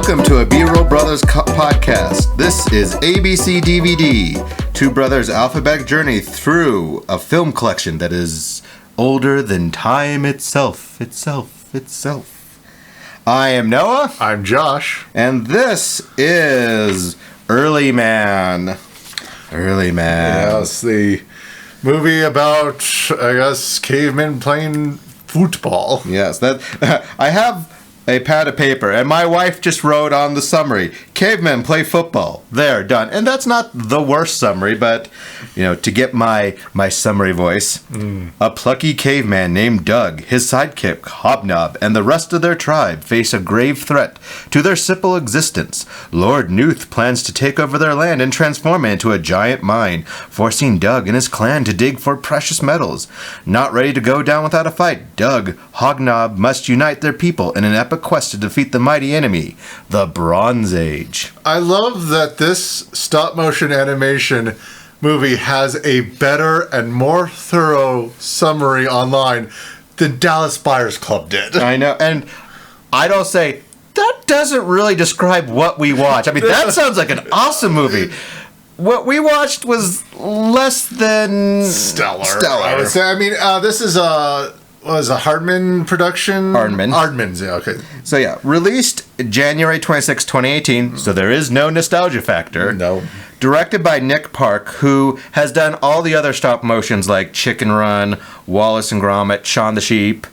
Welcome to a B-Roll Brothers podcast. This is ABC DVD, two brothers' alphabetic journey through a film collection that is older than time itself. I am Noah. I'm Josh. And this is Early Man. Yes, the movie about, I guess, cavemen playing football. Yes, that I have a pad of paper, and my wife just wrote on the summary, "Cavemen play football." There, done. And that's not the worst summary, but, to get my summary voice, a plucky caveman named Doug, his sidekick, Hobnob, and the rest of their tribe face a grave threat to their simple existence. Lord Nuth plans to take over their land and transform it into a giant mine, forcing Doug and his clan to dig for precious metals. Not ready to go down without a fight, Doug, Hobnob must unite their people in an epic quest to defeat the mighty enemy, the Bronze Age. I love that this stop-motion animation movie has a better and more thorough summary online than Dallas Buyers Club did. I know, and I don't say, that doesn't really describe what we watch. I mean, that sounds like an awesome movie. What we watched was less than stellar. I would say. I mean, this is a Hardman production? Hardman's, yeah, okay. So yeah, released January 26, 2018, so there is no nostalgia factor. No. Directed by Nick Park, who has done all the other stop motions like Chicken Run, Wallace and Gromit, Shaun the Sheep,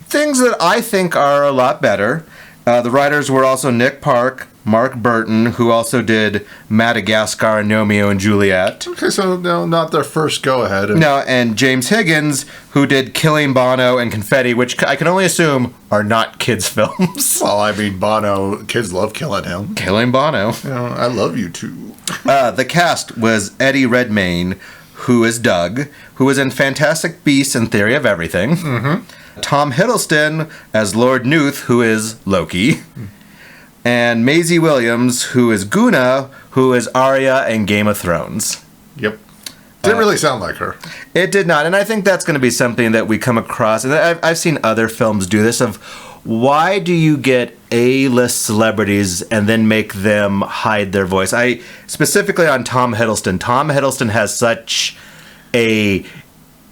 things that I think are a lot better. The writers were also Nick Park, Mark Burton, who also did Madagascar and Romeo and Juliet. Okay, so no, not their first go-ahead. No, and James Higgins, who did Killing Bono and Confetti, which I can only assume are not kids' films. Well, I mean, Bono, kids love killing him. Killing Bono. I love you too. The cast was Eddie Redmayne, who is Doug, who was in Fantastic Beasts and Theory of Everything. Mm-hmm. Tom Hiddleston as Lord Nuth, who is Loki. And Maisie Williams, who is Guna, who is Arya in Game of Thrones. Yep. Didn't really sound like her. It did not, and I think that's going to be something that we come across, and I've seen other films do this, of why do you get A-list celebrities and then make them hide their voice? Specifically on Tom Hiddleston. Tom Hiddleston has such a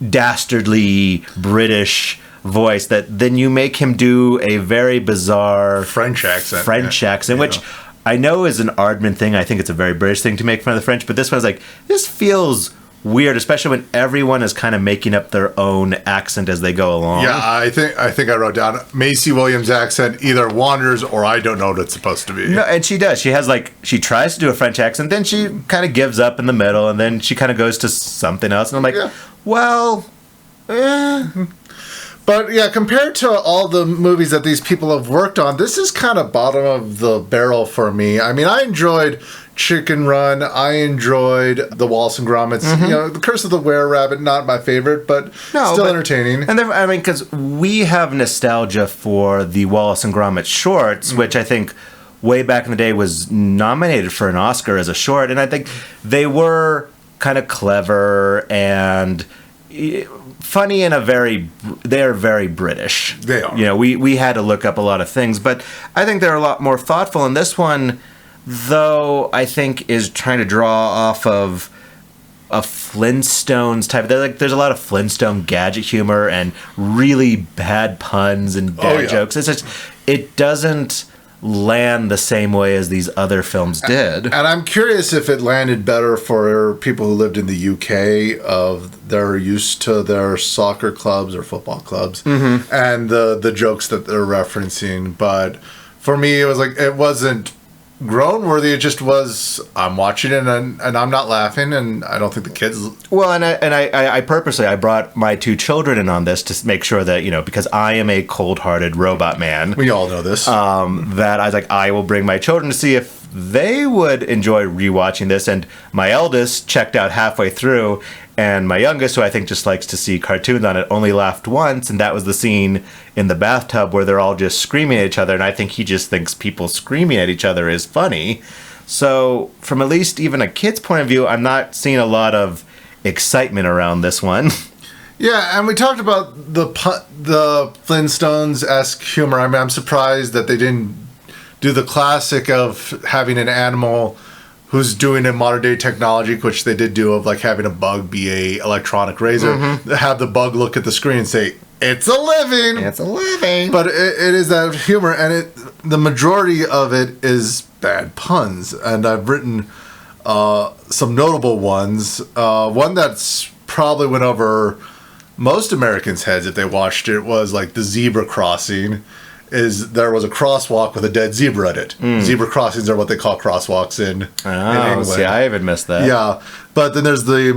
dastardly British voice that then you make him do a very bizarre French accent, which I know is an Aardman thing. I think it's a very British thing to make fun of the French, but this one's like, this feels weird, especially when everyone is kind of making up their own accent as they go along. Yeah, I think I wrote down Maisie Williams' accent either wanders or I don't know what it's supposed to be. No, and she does. She has she tries to do a French accent, then she kind of gives up in the middle, and then she kind of goes to something else, and I'm like, But yeah, compared to all the movies that these people have worked on, this is kind of bottom of the barrel for me. I mean, I enjoyed Chicken Run. I enjoyed the Wallace and Gromits. Mm-hmm. The Curse of the Were-Rabbit, not my favorite, but still entertaining. And because we have nostalgia for the Wallace and Gromit shorts, which I think way back in the day was nominated for an Oscar as a short, and I think they were kind of clever and funny in they're very British. They are. We had to look up a lot of things, but I think they're a lot more thoughtful. And this one, though, I think is trying to draw off of a Flintstones type. There's a lot of Flintstone gadget humor and really bad puns and dad jokes. It's just, it doesn't land the same way as these other films did. And I'm curious if it landed better for people who lived in the UK, they're used to their soccer clubs or football clubs, and the jokes that they're referencing. But for me, it was like, it wasn't grown worthy. It just was, I'm watching it and I'm not laughing, and I don't think the kids. Well, and I purposely I brought my two children in on this to make sure that because I am a cold-hearted robot man. We all know this. That I was like, I will bring my children to see if they would enjoy rewatching this, and my eldest checked out halfway through. And my youngest, who I think just likes to see cartoons on it, only laughed once, and that was the scene in the bathtub where they're all just screaming at each other, and I think he just thinks people screaming at each other is funny. So, from at least even a kid's point of view, I'm not seeing a lot of excitement around this one. Yeah, and we talked about the Flintstones-esque humor. I mean, I'm surprised that they didn't do the classic of having an animal who's doing a modern day technology, which they did do, of like having a bug be a electronic razor, have the bug look at the screen and say, "It's a living." It's a living. But it is that humor, and the majority of it is bad puns. And I've written some notable ones. One that's probably went over most Americans' heads if they watched it was like the zebra crossing. There was a crosswalk with a dead zebra in it. Zebra crossings are what they call crosswalks in England. See, I haven't missed that. Yeah, but then there's the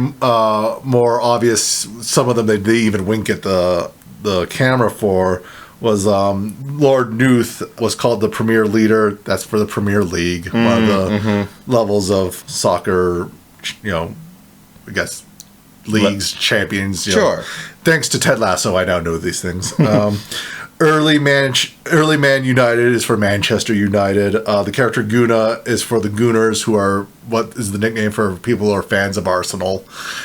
more obvious. Some of them they even wink at the camera for. Was Lord Newth was called the Premier Leader. That's for the Premier League, one of the levels of soccer. I guess leagues, champions. Sure. Thanks to Ted Lasso, I now know these things. Early Man United is for Manchester United. The character Guna is for the Gooners, who are what is the nickname for people who are fans of Arsenal.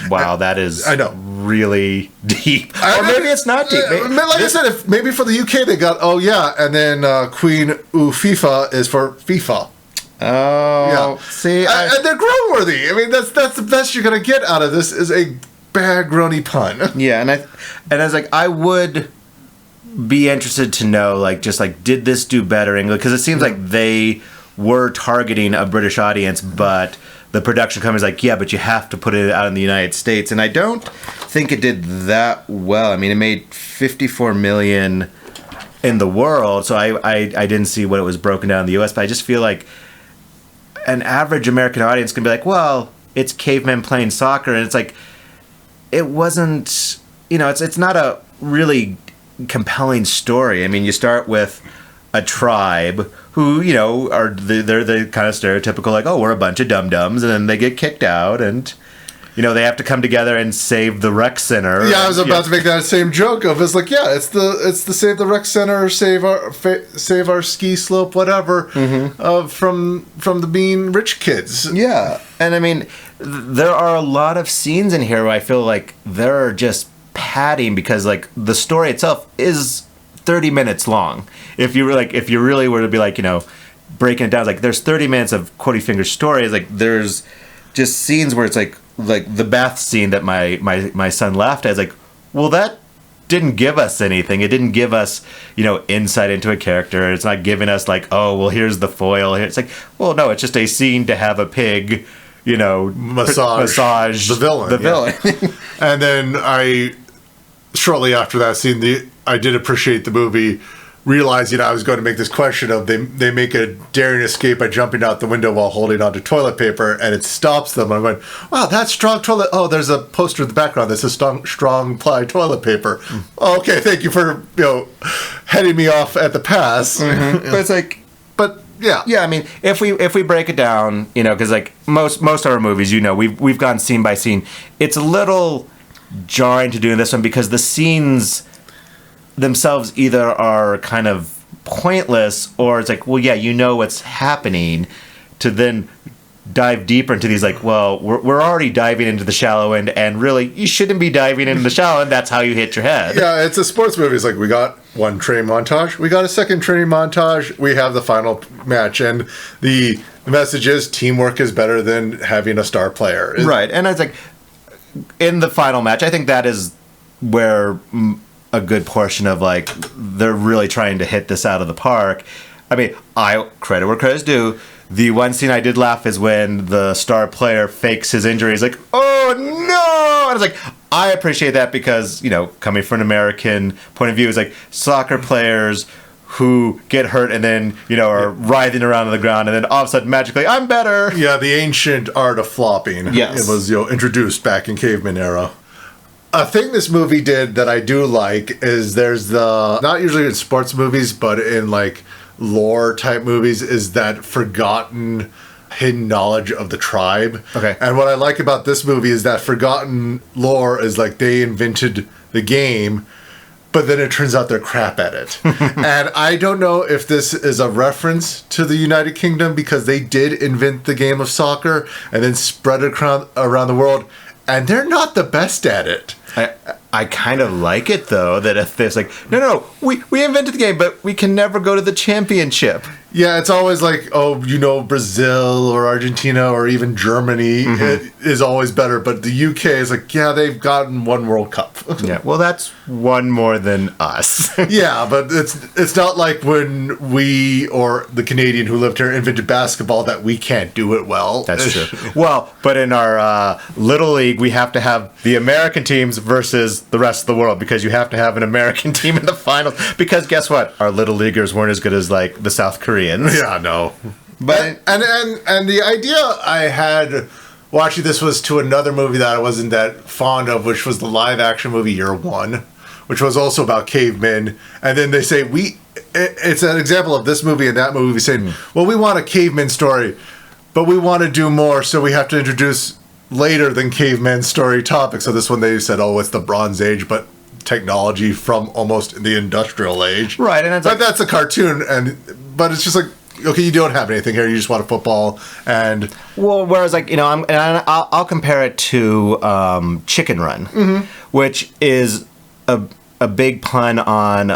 Wow, that is I know really deep. Or maybe it's not deep. I said, maybe for the UK they got and then Queen FIFA is for FIFA. Oh, yeah. See, and they're groan-worthy. I mean, that's the best you're gonna get out of this is a bad groany pun. Yeah, and I was like, I would be interested to know, did this do better English? Because it seems like they were targeting a British audience, but the production company's like, yeah, but you have to put it out in the United States, and I don't think it did that well. I mean, it made $54 million in the world, so I didn't see what it was broken down in the U.S., but I just feel like an average American audience can be like, well, it's cavemen playing soccer, and it's like, it wasn't, it's not a really compelling story. I mean, you start with a tribe who, they're the kind of stereotypical, like, oh, we're a bunch of dum-dums, and then they get kicked out, and, they have to come together and save the rec center. Yeah, I was about to make that same joke of, it's like, yeah, it's the save the rec center, save our ski slope, whatever, from the being rich kids. Yeah, and I mean, there are a lot of scenes in here where I feel like they're just padding because like the story itself is 30 minutes long. If you really were to be like, breaking it down, like there's 30 minutes of Quotey Finger's story. It's like there's just scenes where it's like the bath scene that my son laughed at. It's like, well, that didn't give us anything. It didn't give us, insight into a character. It's not giving us like, oh, well, here's the foil. It's like, well, no, it's just a scene to have a pig, massage the villain. And then shortly after that scene, I did appreciate the movie, realizing I was going to make this question of they make a daring escape by jumping out the window while holding onto toilet paper, and it stops them. I'm going, wow, that's strong toilet. Oh, there's a poster in the background that says strong ply toilet paper. Oh, okay, thank you for heading me off at the pass. But it's like, yeah. I mean, if we break it down, because like most horror movies, we've gone scene by scene. It's a little jarring to do in this one because the scenes themselves either are kind of pointless or it's like, well, yeah, what's happening, to then dive deeper into these like, well, we're already diving into the shallow end, and really you shouldn't be diving into the shallow end. That's how you hit your head. Yeah, it's a sports movie. It's like, we got one training montage, we got a second training montage, we have the final match, and the message is teamwork is better than having a star player. Right, and it's like, in the final match, I think that is where a good portion of like they're really trying to hit this out of the park. I mean, credit where credit's due. The one scene I did laugh is when the star player fakes his injury. He's like, oh no! And it's like, I appreciate that because, coming from an American point of view, it's like soccer players who get hurt and then, are writhing around on the ground, and then all of a sudden, magically, I'm better. Yeah, the ancient art of flopping. Yes. It was, introduced back in caveman era. A thing this movie did that I do like is there's not usually in sports movies, but in like lore type movies, is that forgotten hidden knowledge of the tribe. Okay. And what I like about this movie is that forgotten lore is like they invented the game, but then it turns out they're crap at it. And I don't know if this is a reference to the United Kingdom because they did invent the game of soccer and then spread it around the world, and they're not the best at it. I kind of like it though, that if there's like, no, we invented the game, but we can never go to the championship. Yeah, it's always like, Brazil or Argentina or even Germany it is always better. But the UK is like, yeah, they've gotten one World Cup. Yeah, well, that's one more than us. Yeah, but it's not like when we or the Canadian who lived here invented basketball that we can't do it well. That's true. Well, but in our Little League, we have to have the American teams versus the rest of the world because you have to have an American team in the finals. Because guess what? Our Little Leaguers weren't as good as like the South Koreans. Yeah, no. But and the idea I had watching this was to another movie that I wasn't that fond of, which was the live action movie Year One, which was also about cavemen. And then they say it's an example of this movie and that movie saying, well, we want a caveman story, but we want to do more, so we have to introduce later than caveman story topics. So this one they said, it's the Bronze Age, but technology from almost the industrial age. Right, and that's a cartoon, but it's just like, okay, you don't have anything here. You just want a football, and whereas I'll compare it to Chicken Run, which is a big pun on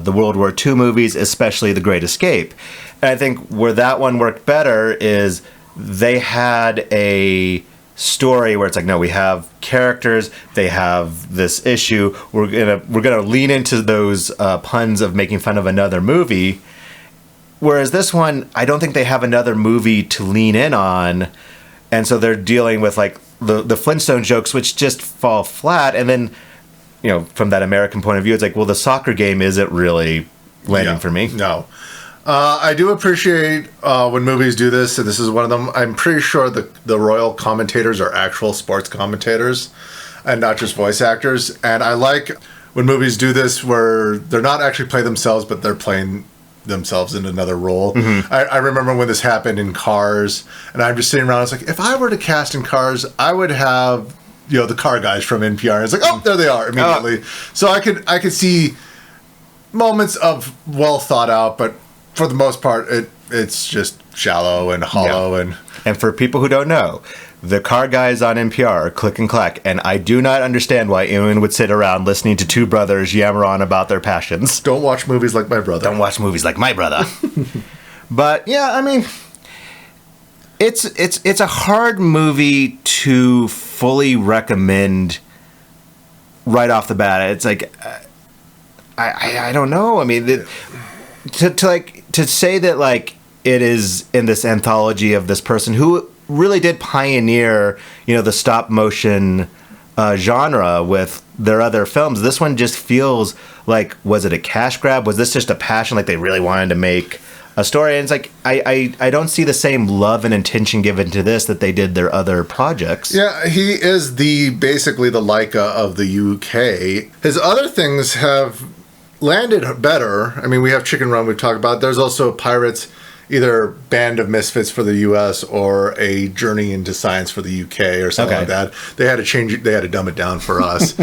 the World War II movies, especially The Great Escape. And I think where that one worked better is they had a story where it's like, no, we have characters, they have this issue, we're gonna lean into those puns of making fun of another movie, whereas this one, I don't think they have another movie to lean in on, and so they're dealing with like the Flintstone jokes, which just fall flat. And then, from that American point of view, it's like, well, the soccer game isn't really landing for me. No. I do appreciate when movies do this, and this is one of them. I'm pretty sure the royal commentators are actual sports commentators and not just voice actors. And I like when movies do this where they're not actually playing themselves, but they're playing themselves in another role. I remember when this happened in Cars, and I'm just sitting around, I was like, if I were to cast in Cars, I would have the car guys from NPR. And it's like, oh, there they are immediately. So I could see moments of well thought out, but for the most part, it's just shallow and hollow. Yeah. And for people who don't know, the car guys on NPR are Click and Clack, and I do not understand why anyone would sit around listening to two brothers yammer on about their passions. Don't watch movies like my brother. Don't watch movies like my brother. But yeah, I mean, it's a hard movie to fully recommend right off the bat. It's like I don't know. I mean, to say that like it is in this anthology of this person who really did pioneer, the stop motion genre with their other films. This one just feels like, was it a cash grab? Was this just a passion? Like they really wanted to make a story? And it's like, I don't see the same love and intention given to this that they did their other projects. Yeah, he is basically the Leica of the UK. His other things have landed better. I mean, we have Chicken Run we've talked about. There's also Pirates, either Band of Misfits for the US or A Journey into Science for the UK or something like that. They had to dumb it down for us.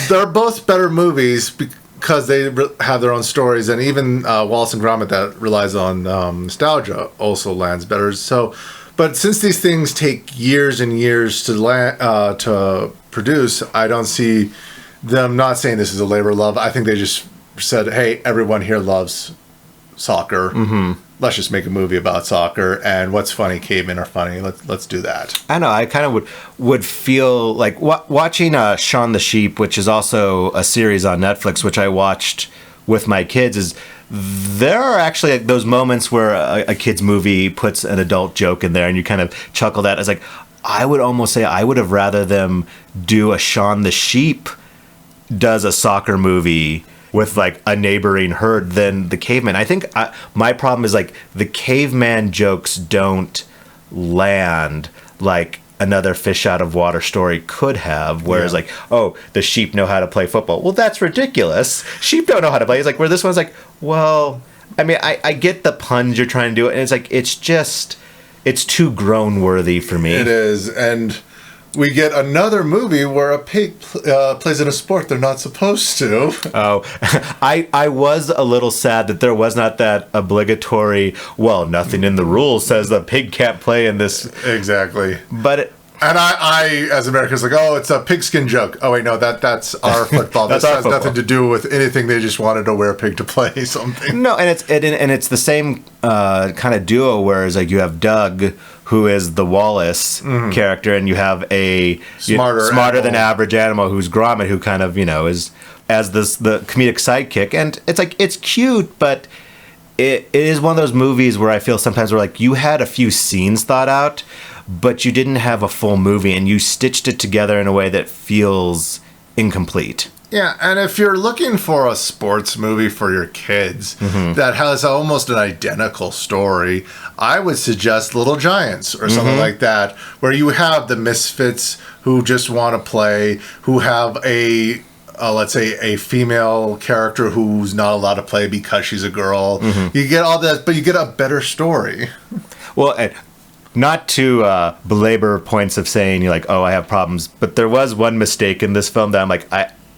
They're both better movies because they have their own stories, and even Wallace and Gromit that relies on nostalgia also lands better. So, but since these things take years and years to produce, I don't see them not saying this is a labor of love. I think they just said, hey, everyone here loves soccer. Let's just make a movie about soccer, and what's funny, cavemen are funny. Let's do that. I know. I kind of would feel like watching Shaun the Sheep, which is also a series on Netflix, which I watched with my kids. Is there are actually like those moments where a kid's movie puts an adult joke in there, and you kind of chuckle at. It's like, I would almost say I would have rather them do a Shaun the Sheep does a soccer movie with like a neighboring herd than the caveman. I think my problem is like the caveman jokes don't land like another fish out of water story could have, whereas like, oh, the sheep know how to play football. Well, that's ridiculous. Sheep don't know how to play. It's like where this one's like, well, I mean, I get the puns you're trying to do, and it's like it's too grown worthy for me. It is. And we get another movie where a pig plays in a sport they're not supposed to. Oh, I was a little sad that there was not that obligatory, well, nothing in the rules says the pig can't play in this. Exactly. But And I, as Americans, like, oh, it's a pigskin joke. Oh, wait, no, that's our football. That's this our has football. nothing to do with anything. They just wanted to wear a pig to play something. No, and it's the same kind of duo, whereas like you have Doug, who is the Wallace character, and you have a smarter than average animal who's Gromit, who kind of is as the comedic sidekick, and it's like it's cute, but it is one of those movies where I feel sometimes where like you had a few scenes thought out, but you didn't have a full movie, and you stitched it together in a way that feels incomplete. Yeah, and if you're looking for a sports movie for your kids that has almost an identical story, I would suggest Little Giants or something like that, where you have the misfits who just want to play, who have let's say a female character who's not allowed to play because she's a girl. You get all that, but you get a better story. Well, not to belabor points of saying you're like, oh, I have problems, but there was one mistake in this film that I'm like,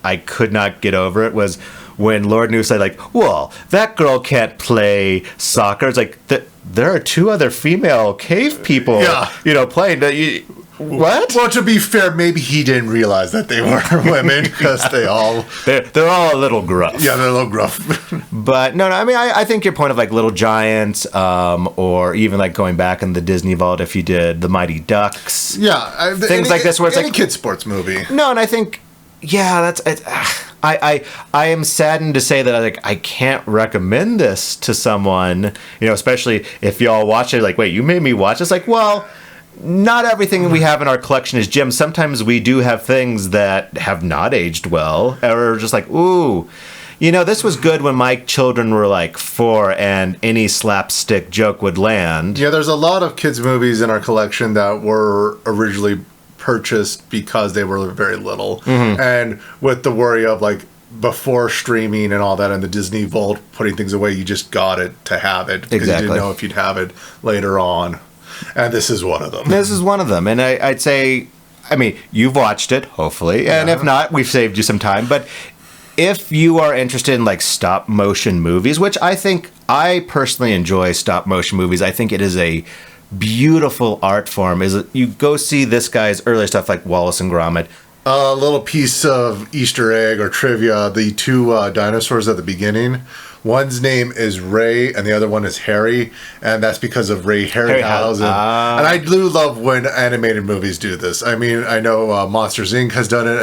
I could not get over. It was when Lord New said like, well, that girl can't play soccer. It's like, there are two other female cave people, playing. What? Well, to be fair, maybe he didn't realize that they were women because they're all a little gruff. Yeah, they're a little gruff. But no, I mean, I think your point of like Little Giants, or even like going back in the Disney vault, if you did the Mighty Ducks, things like this, where it's any like kid sports movie. No, and I think, that's it. I am saddened to say that I can't recommend this to someone, especially if y'all watch it. Like, wait, you made me watch this? Like, well. Not everything we have in our collection is gems. Sometimes we do have things that have not aged well, or just like, ooh, this was good when my children were like 4 and any slapstick joke would land. Yeah, there's a lot of kids' movies in our collection that were originally purchased because they were very little. And with the worry of like before streaming and all that and the Disney Vault putting things away, you just got it to have it because you didn't know if you'd have it later on. And this is one of them. And I'd say, I mean, you've watched it, hopefully. And if not, we've saved you some time. But if you are interested in like stop motion movies, which I personally enjoy stop motion movies. I think it is a beautiful art form. You go see this guy's earlier stuff like Wallace and Gromit. A little piece of Easter egg or trivia, the two dinosaurs at the beginning. One's name is Ray, and the other one is Harry, and that's because of Ray Harryhausen. And I do love when animated movies do this. I mean, I know Monsters, Inc. has done it,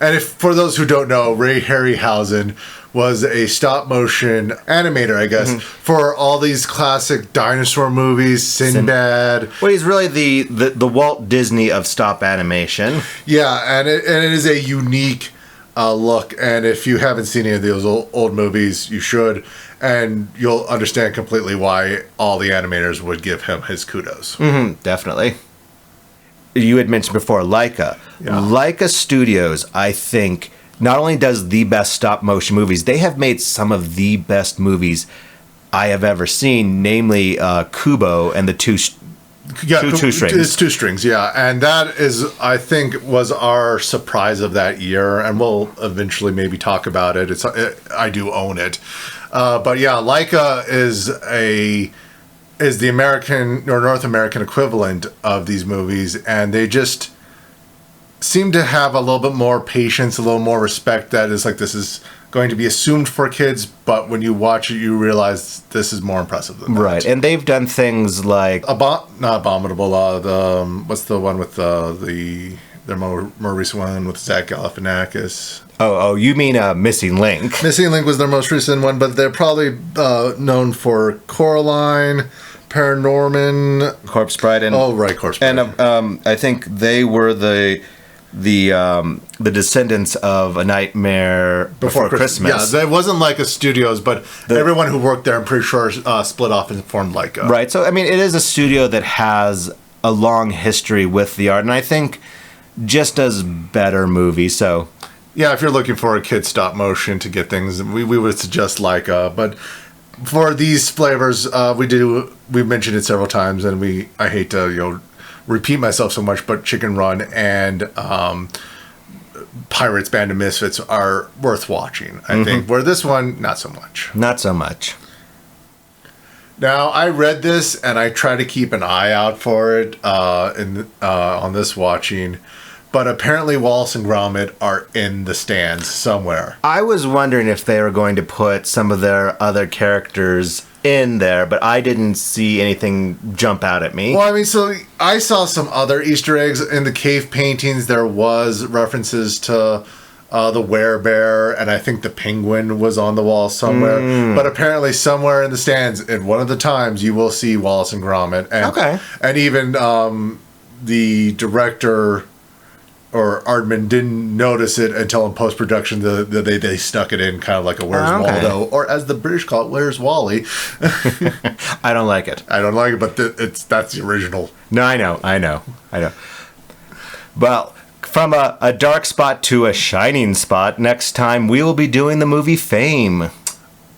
and if for those who don't know, Ray Harryhausen was a stop-motion animator, I guess, for all these classic dinosaur movies, Sinbad. Well, he's really the Walt Disney of stop animation. Yeah, and it is a unique look, and if you haven't seen any of those old movies, you should, and you'll understand completely why all the animators would give him his kudos. Definitely. You had mentioned before Laika. Yeah. Laika Studios, I think, not only does the best stop motion movies, they have made some of the best movies I have ever seen, namely Kubo and the two strings. It's 2 strings, yeah. And that is, I think, was our surprise of that year. And we'll eventually maybe talk about it. I do own it. But yeah, Laika is the American or North American equivalent of these movies. And they just seem to have a little bit more patience, a little more respect that is like this is going to be assumed for kids, but when you watch it, you realize this is more impressive than that. Right, and they've done things like... not Abominable, what's the one with their more recent one with Zach Galifianakis? Oh, you mean Missing Link. Missing Link was their most recent one, but they're probably known for Coraline, Paranorman... Corpse Bride. Corpse Bride. And I think they were the descendants of A Nightmare Before Christmas. Yeah, it wasn't Laika Studios, but everyone who worked there, I'm pretty sure, split off and formed Laika. Right. So, I mean, it is a studio that has a long history with the art, and I think just does better movies. So, yeah, if you're looking for a kid stop motion to get things, we would suggest Laika. But for these flavors, we've mentioned it several times, and I hate to repeat myself so much, but Chicken Run and Pirates Band of Misfits are worth watching, I think. Where this one, not so much. Not so much. Now, I read this, and I try to keep an eye out for it on this watching, but apparently Wallace and Gromit are in the stands somewhere. I was wondering if they were going to put some of their other characters in there, but I didn't see anything jump out at me. Well, I mean, so I saw some other Easter eggs in the cave paintings. There was references to the werebear, and I think the penguin was on the wall somewhere. But apparently somewhere in the stands, at one of the times, you will see Wallace and Gromit. And, Okay. And even the director or Aardman didn't notice it until in post-production they stuck it in kind of like a Where's Waldo, or as the British call it, Where's Wally? I don't like it. I don't like it, but that's the original. No, I know. Well, from a dark spot to a shining spot, next time we will be doing the movie Fame.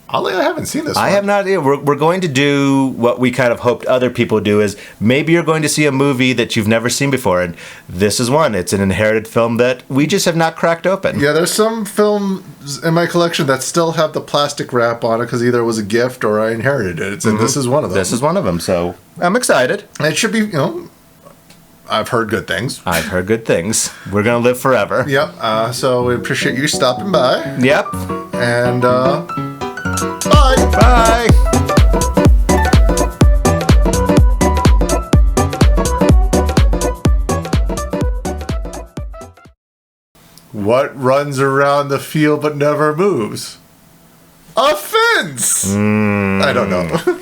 Oddly, I haven't seen this I one. have not. We're going to do what we kind of hoped other people do, is maybe you're going to see a movie that you've never seen before, and this is one. It's an inherited film that we just have not cracked open. Yeah, there's some films in my collection that still have the plastic wrap on it because either it was a gift or I inherited it. And this is one of them. This is one of them, so I'm excited. It should be, I've heard good things. I've heard good things. We're going to live forever. Yep. So we appreciate you stopping by. Yep. And, bye. Bye. What runs around the field but never moves? A fence! I don't know.